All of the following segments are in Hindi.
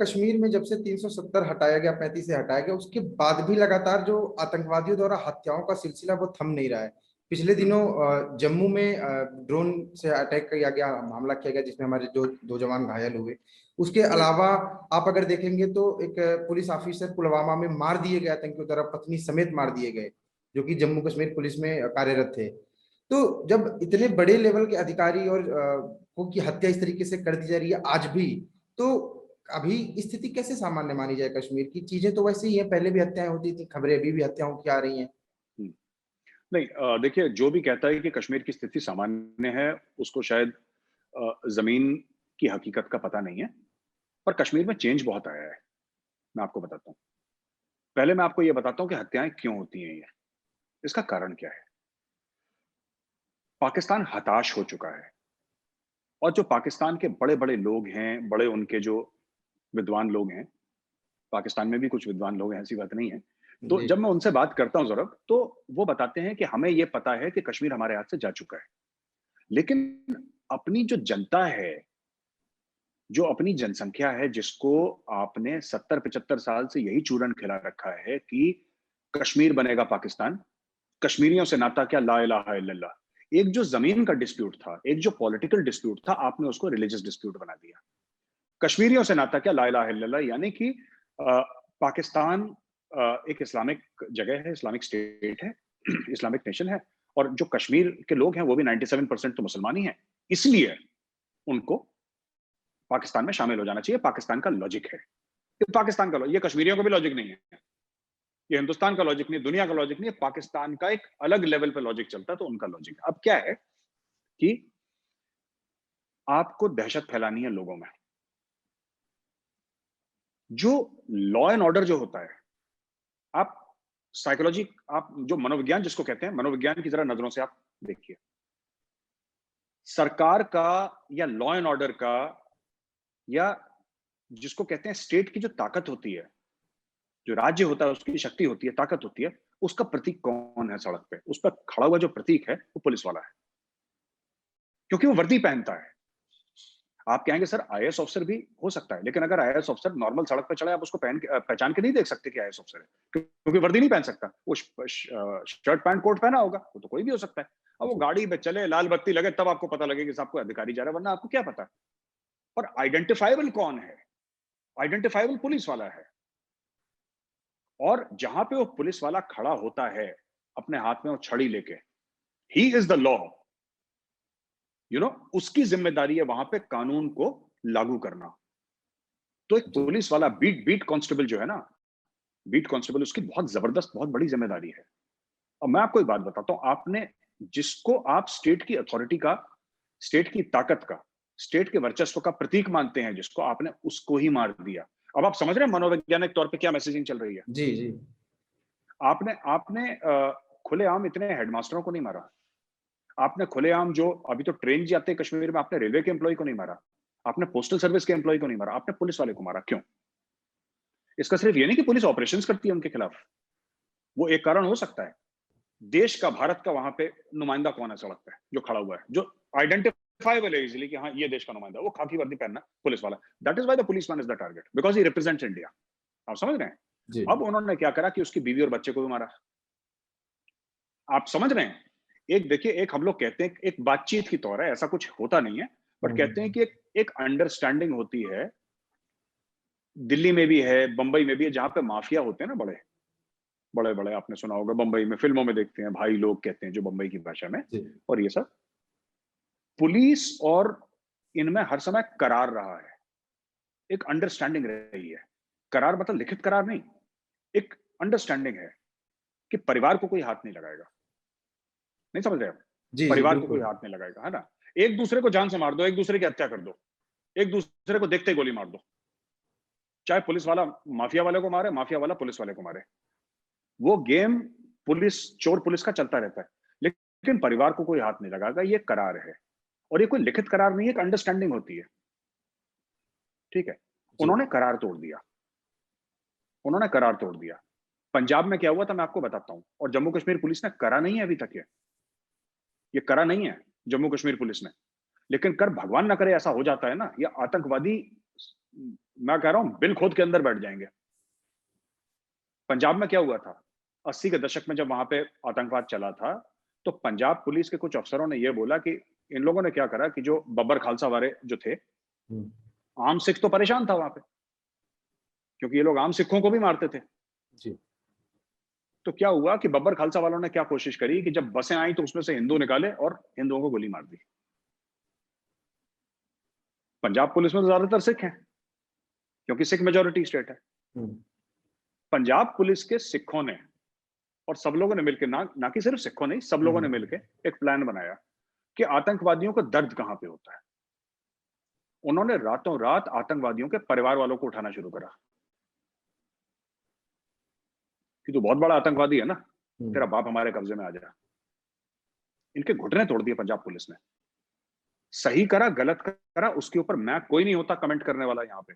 कश्मीर में जब से 370 हटाया गया, 35 से हटाया गया, उसके बाद भी लगातार जो आतंकवादियों द्वारा हत्याओं का सिलसिला वो थम नहीं रहा है। पिछले दिनों जम्मू में ड्रोन से अटैक किया गया, हमला किया गया, जिसमें हमारे जो 2 जवान घायल हुए। उसके अलावा आप अगर देखेंगे तो एक पुलिस ऑफिसर पुलवामा में मार दिए गए, आतंकियों द्वारा पत्नी समेत मार दिए गए, जो कि जम्मू कश्मीर पुलिस में कार्यरत थे। तो जब इतने बड़े लेवल के अधिकारी और की हत्या इस तरीके से कर दी जा रही है आज भी, तो अभी स्थिति कैसे सामान्य मानी जाए? कश्मीर की चीजें तो वैसे ही है, पहले भी हत्याएं होती थी, खबरें अभी भी हत्याओं की आ रही हैं। हम्म, नहीं, देखिए, जो भी कहता है कि कश्मीर की स्थिति सामान्य है, उसको शायद जमीन की हकीकत का पता नहीं है। पर कश्मीर में चेंज बहुत आया है। मैं आपको बताता हूँ। पहले मैं आपको ये बताता हूँ कि हत्याएं क्यों होती हैं। ये इसका कारण क्या है। पाकिस्तान हताश हो चुका है, और जो पाकिस्तान के बड़े बड़े लोग हैं, बड़े उनके जो विद्वान लोग हैं, पाकिस्तान में भी कुछ विद्वान लोग हैं, ऐसी बात नहीं है। तो जी। जब मैं उनसे बात करता हूं जरा, तो वो बताते हैं कि हमें ये पता है कि कश्मीर हमारे हाथ से जा चुका है, लेकिन अपनी जो जनता है, जो अपनी जनसंख्या है, जिसको आपने 70-75 साल से यही चूरन खिला रखा है कि कश्मीर बनेगा पाकिस्तान, कश्मीरियों से नाता क्या, ला इलाहा इल्लल्लाह। एक जो जमीन का डिस्प्यूट था, एक जो पॉलिटिकल डिस्प्यूट था, आपने उसको रिलीजियस डिस्प्यूट बना दिया। कश्मीरियों से नाता क्या, ला इलाहा इल्लल्लाह, यानी कि पाकिस्तान एक इस्लामिक जगह है, इस्लामिक स्टेट है, इस्लामिक नेशन है, और जो कश्मीर के लोग हैं वो भी 97% तो मुसलमान ही हैं। इसलिए उनको पाकिस्तान में शामिल हो जाना चाहिए। पाकिस्तान का लॉजिक है, ये पाकिस्तान का, ये कश्मीरियों का भी लॉजिक नहीं है, ये हिंदुस्तान का लॉजिक नहीं, दुनिया का लॉजिक नहीं है, पाकिस्तान का एक अलग लेवल पे लॉजिक चलता है, तो उनका लॉजिक है। अब क्या है कि आपको दहशत फैलानी है लोगों में। जो लॉ एंड ऑर्डर जो होता है, आप साइकोलॉजी, आप जो मनोविज्ञान जिसको कहते हैं, मनोविज्ञान की जरा नजरों से आप देखिए। सरकार का या लॉ एंड ऑर्डर का, या जिसको कहते हैं स्टेट की जो ताकत होती है, जो राज्य होता है उसकी शक्ति होती है, ताकत होती है, उसका प्रतीक कौन है सड़क पे? उस पर खड़ा हुआ जो प्रतीक है वो पुलिस वाला है, क्योंकि वो वर्दी पहनता है। आप कहेंगे सर आईएएस ऑफिसर भी हो सकता है, लेकिन अगर आईएएस ऑफिसर नॉर्मल सड़क पे चले, आप उसको पहचान के नहीं देख सकते कि आईएएस ऑफिसर है, क्योंकि वर्दी नहीं पहन सकता। वो शर्ट पैंट कोट पहना होगा, वो तो कोई भी हो सकता है। अब वो गाड़ी पे चले, लाल बत्ती लगे, तब आपको पता लगे कि साहब कोई अधिकारी जा रहा है, वरना आपको क्या पता। और आइडेंटिफाइबल कौन है? आइडेंटिफाइबल पुलिस वाला है। और जहां पे वो पुलिस वाला खड़ा होता है अपने हाथ में वो छड़ी लेके, ही इज द लॉ, उसकी जिम्मेदारी है वहां पे कानून को लागू करना। तो एक जी। पुलिस वाला, बीट बीट कांस्टेबल जो है ना, बीट कांस्टेबल, उसकी बहुत जबरदस्त, बहुत बड़ी जिम्मेदारी है। अब मैं आपको एक बात बताता हूं, आपने जिसको आप स्टेट की अथॉरिटी का, स्टेट की ताकत का, स्टेट के वर्चस्व का प्रतीक मानते हैं, जिसको आपने, उसको ही मार दिया। अब आप समझ रहे हैं मनोवैज्ञानिक तौर पे क्या मैसेजिंग चल रही है। जी। जी। आपने आपने खुलेआम इतने हेडमास्टरों को नहीं मारा। आपने खुलेआम, जो अभी तो ट्रेन जाते हैं कश्मीर में, आपने रेलवे के एम्प्लॉय को नहीं मारा, आपने पोस्टल सर्विस के एम्प्लॉय को नहीं मारा, आपने पुलिस वाले को मारा। क्यों? इसका सिर्फ ये नहीं कि पुलिस ऑपरेशंस करती है उनके खिलाफ, वो एक कारण हो सकता है। देश का, भारत का वहां पे नुमाइंदा कौन है सड़क पे जो खड़ा हुआ है, जो आइडेंटिफाइबल है इजीली कि हाँ ये देश का नुमाइंदा, वो खाकी वर्दी पहनना पुलिस वाला। That is why the policeman is the target, because he represents India. आप समझ रहे हैं? जी। अब उन्होंने क्या करा कि उसकी बीवी और बच्चे को भी मारा। आप समझ रहे हैं? एक देखिए, एक हम लोग कहते हैं, एक बातचीत की तौर है, ऐसा कुछ होता नहीं है, बट कहते हैं कि एक अंडरस्टैंडिंग होती है। दिल्ली में भी है, बंबई में भी है, जहां पे माफिया होते हैं ना, बड़े बड़े बड़े, आपने सुना होगा, बंबई में फिल्मों में देखते हैं, भाई लोग कहते हैं जो बंबई की भाषा में। जी। और ये सब पुलिस और इनमें हर समय करार रहा है, एक अंडरस्टैंडिंग रही है। करार मतलब लिखित करार नहीं, एक अंडरस्टैंडिंग है कि परिवार को कोई हाथ नहीं लगाएगा। नहीं समझ रहे आप? जी। जी परिवार को कोई बिल्कुल। हाथ नहीं लगाएगा, है ना। एक दूसरे को जान से मार दो, एक दूसरे की हत्या कर दो, एक दूसरे को देखते ही गोली मार दो, चाहे पुलिस वाला माफिया वाले को मारे, माफिया वाला पुलिस वाले को मारे। वो गेम पुलिस, चोर पुलिस का चलता रहता है, लेकिन परिवार को कोई हाथ नहीं लगाएगा। ये करार है, और ये कोई लिखित करार नहीं है, एक अंडरस्टैंडिंग होती है। ठीक है। जी। उन्होंने करार तोड़ दिया, उन्होंने करार तोड़ दिया। पंजाब में क्या हुआ था मैं आपको बताता हूं, और जम्मू कश्मीर पुलिस ने करा नहीं है अभी तक। ये करा नहीं है जम्मू कश्मीर पुलिस ने, लेकिन कर भगवान ना करे ऐसा हो जाता है ना, ये आतंकवादी मैं कह रहा हूं बिल खोद के अंदर बैठ जाएंगे। पंजाब में क्या हुआ था 80 के दशक में, जब वहां पे आतंकवाद चला था, तो पंजाब पुलिस के कुछ अफसरों ने यह बोला कि इन लोगों ने क्या करा कि जो बब्बर खालसा वाले जो थे, आम सिख तो परेशान था वहां पे, क्योंकि ये लोग आम सिखों को भी मारते थे। जी। तो क्या हुआ कि बब्बर खालसा वालों ने क्या कोशिश करी कि जब बसें आई तो उसमें से हिंदू निकाले और हिंदुओं को गोली मार दी। पंजाब पुलिस में तो ज्यादातर सिख हैं, क्योंकि सिख मेजोरिटी स्टेट है। पंजाब पुलिस के सिखों ने और सब लोगों ने मिलकर, ना कि सिर्फ सिखों नहीं, सब लोगों ने मिलकर एक प्लान बनाया कि आतंकवादियों का दर्द कहां पे होता है। उन्होंने रातों रात आतंकवादियों के परिवार वालों को उठाना शुरू करा कि तू बहुत बड़ा आतंकवादी है ना, तेरा बाप हमारे कब्जे में आ जाए। इनके घुटने तोड़ दिए पंजाब पुलिस ने। सही करा गलत करा उसके ऊपर मैं कोई नहीं होता कमेंट करने वाला यहां पे,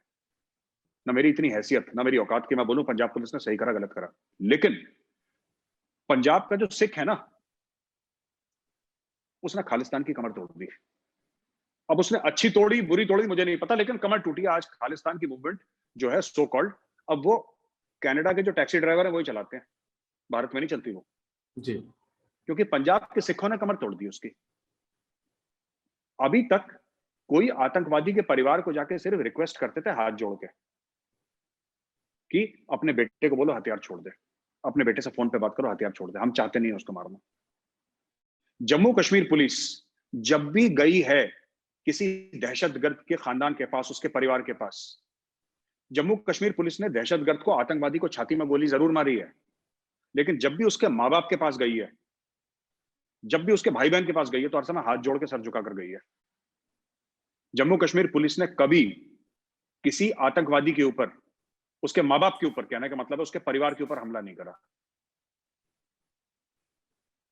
ना मेरी इतनी हैसियत ना मेरी औकात कि मैं बोलूं पंजाब पुलिस ने सही करा गलत करा। लेकिन पंजाब का जो सिख है ना, उसने खालिस्तान की कमर तोड़ दी। अब उसने अच्छी तोड़ी बुरी तोड़ी मुझे नहीं पता, लेकिन कमर टूटी। आज खालिस्तान की मूवमेंट जो है सो कॉल्ड, अब वो कनाडा के जो टैक्सी ड्राइवर है वही चलाते हैं, भारत में नहीं चलती वो। जी। क्योंकि पंजाब के सिखों ने कमर तोड़ दी उसकी। अभी तक कोई आतंकवादी के परिवार को जाके सिर्फ रिक्वेस्ट करते थे हाथ जोड़ के कि अपने बेटे को बोलो हथियार छोड़ दे, अपने बेटे से फोन पे बात करो, हथियार छोड़ दे, हम चाहते नहीं उसको मारना। जम्मू कश्मीर पुलिस जब भी गई है किसी दहशतगर्द के खानदान के पास, उसके परिवार के पास, जम्मू कश्मीर पुलिस ने दहशतगर्द को, आतंकवादी को छाती में गोली जरूर मारी है, लेकिन जब भी उसके माँ बाप के पास गई है, जब भी उसके भाई बहन के पास गई है, तो हर समय हाथ जोड़ के सर झुका कर गई है। जम्मू कश्मीर पुलिस ने कभी किसी आतंकवादी के ऊपर, उसके माँ बाप के ऊपर, कहने का मतलब है उसके परिवार के ऊपर हमला नहीं करा।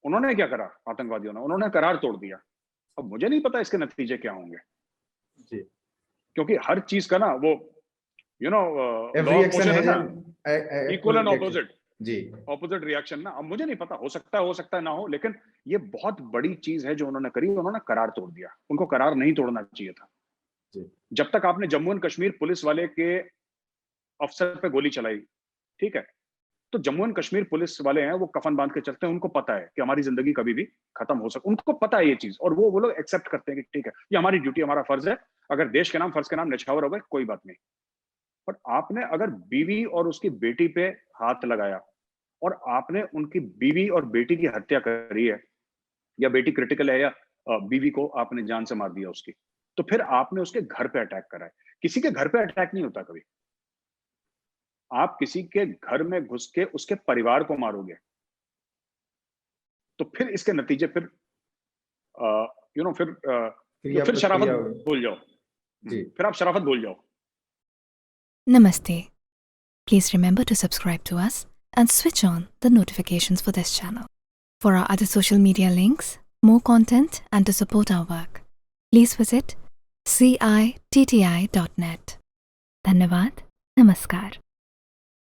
उन्होंने क्या करा आतंकवादियों ने? उन्होंने करार तोड़ दिया। अब मुझे नहीं पता इसके नतीजे क्या होंगे जी। क्योंकि हर चीज का ना वो लॉ ऑफ मोशन है ना, इक्वल एंड ऑपोजिट। जी। ऑपोजिट रिएक्शन ना। अब मुझे नहीं पता, हो सकता है ना हो, लेकिन ये बहुत बड़ी चीज है जो उन्होंने करी। उन्होंने करार तोड़ दिया। उनको करार नहीं तोड़ना चाहिए था। जी। जब तक आपने जम्मू एंड कश्मीर पुलिस वाले के अफसर पे गोली चलाई, ठीक है, तो जम्मू एंड कश्मीर पुलिस वाले हैं, वो कफन बांध के चलते हैं। उनको पता है कि हमारी जिंदगी कभी भी खत्म हो सकती, उनको पता है ये चीज, और वो लोग एक्सेप्ट करते हैं कि ठीक है, ये हमारी ड्यूटी, हमारा फर्ज है। अगर देश के नाम, फर्ज के नाम निछावर हो गए कोई बात नहीं। पर आपने अगर बीवी और उसकी बेटी पे हाथ लगाया और आपने उनकी बीवी और बेटी की हत्या करी है, या बेटी क्रिटिकल है, या बीवी को आपने जान से मार दिया उसकी, तो फिर आपने उसके घर पे अटैक करा है। किसी के घर पे अटैक नहीं होता कभी। आप किसी के घर में घुस के उसके परिवार को मारोगे, तो फिर इसके नतीजे फिर फिर शराफत भूल जाओ। फिर आप शराफत भूल जाओ। Namaste. Please remember to subscribe to us and switch on the notifications for this channel. For our other social media links, more content, and to support our work, please visit citti.net. Dhanyavad. Namaskar.